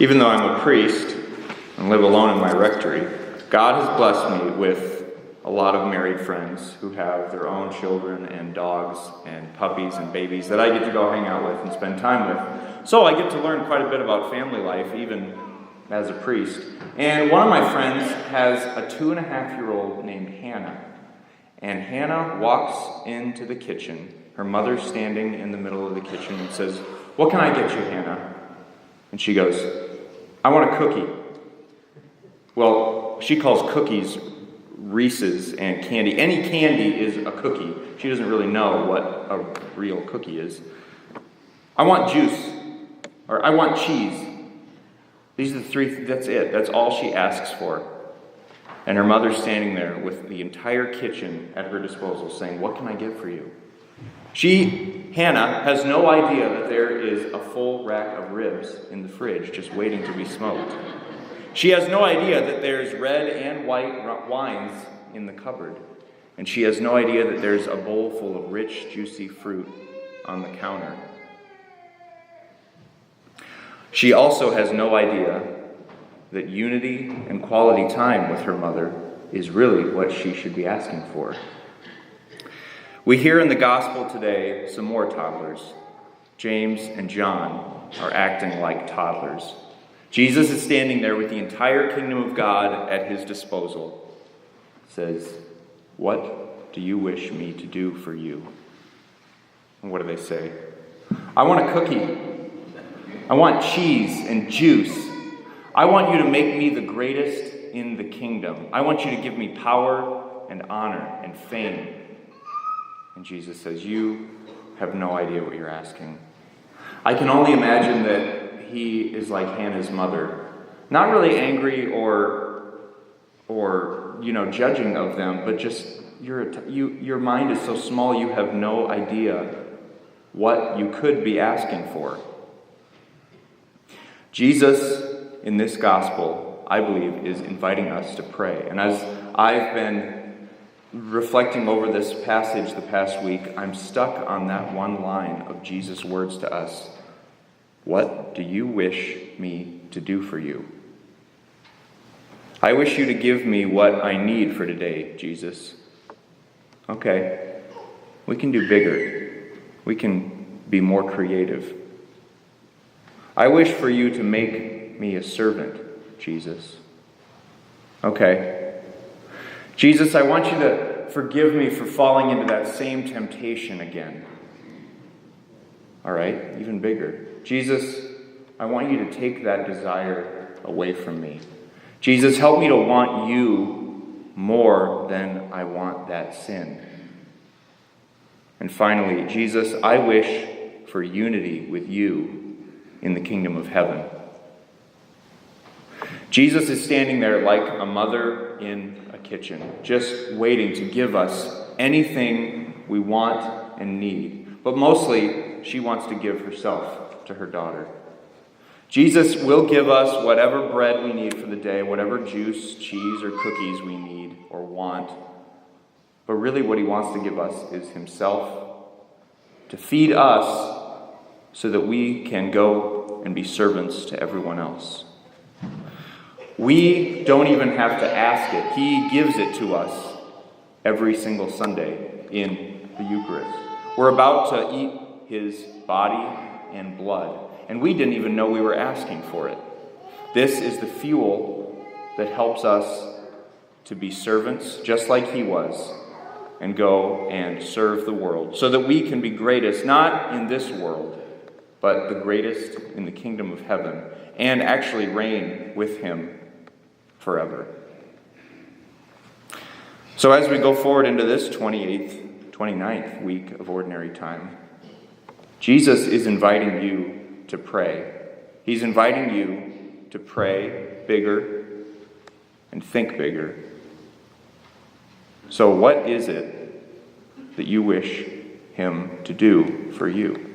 Even though I'm a priest and live alone in my rectory, God has blessed me with a lot of married friends who have their own children and dogs and puppies and babies that I get to go hang out with and spend time with. So I get to learn quite a bit about family life, even as a priest. And one of my friends has a 2.5-year-old named Hannah. And Hannah walks into the kitchen. Her mother's standing in the middle of the kitchen and says, "What can I get you, Hannah?" And she goes, "I want a cookie." Well, she calls cookies Reese's and candy. Any candy is a cookie. She doesn't really know what a real cookie is. "I want juice," or "I want cheese." These are the three, that's it. That's all she asks for. And her mother's standing there with the entire kitchen at her disposal saying, "What can I get for you?" Hannah, has no idea that there is a full rack of ribs in the fridge just waiting to be smoked. She has no idea that there's red and white wines in the cupboard. And she has no idea that there's a bowl full of rich, juicy fruit on the counter. She also has no idea that unity and quality time with her mother is really what she should be asking for. We hear in the gospel today some more toddlers. James and John are acting like toddlers. Jesus is standing there with the entire kingdom of God at his disposal. Says, "What do you wish me to do for you?" And what do they say? "I want a cookie. I want cheese and juice. I want you to make me the greatest in the kingdom. I want you to give me power and honor and fame." And Jesus says, "You have no idea what you're asking." I can only imagine that he is like Hannah's mother, not really angry or judging of them, but just your mind is so small you have no idea what you could be asking for. Jesus in this gospel, I believe, is inviting us to pray. And as I've been reflecting over this passage the past week, I'm stuck on that one line of Jesus' words to us. "What do you wish me to do for you?" I wish you to give me what I need for today, Jesus. Okay, we can do bigger. We can be more creative. I wish for you to make me a servant, Jesus. Okay. Jesus, I want you to forgive me for falling into that same temptation again. All right, even bigger. Jesus, I want you to take that desire away from me. Jesus, help me to want you more than I want that sin. And finally, Jesus, I wish for unity with you in the kingdom of heaven. Jesus is standing there like a mother in a kitchen, just waiting to give us anything we want and need. But mostly, she wants to give herself to her daughter. Jesus will give us whatever bread we need for the day, whatever juice, cheese, or cookies we need or want. But really what he wants to give us is himself to feed us so that we can go and be servants to everyone else. We don't even have to ask it. He gives it to us every single Sunday in the Eucharist. We're about to eat his body and blood, and we didn't even know we were asking for it. This is the fuel that helps us to be servants, just like he was, and go and serve the world, so that we can be greatest, not in this world, but the greatest in the kingdom of heaven, and actually reign with him forever. So as we go forward into this 29th week of Ordinary Time, Jesus is inviting you to pray. He's inviting you to pray bigger and think bigger. So what is it that you wish him to do for you?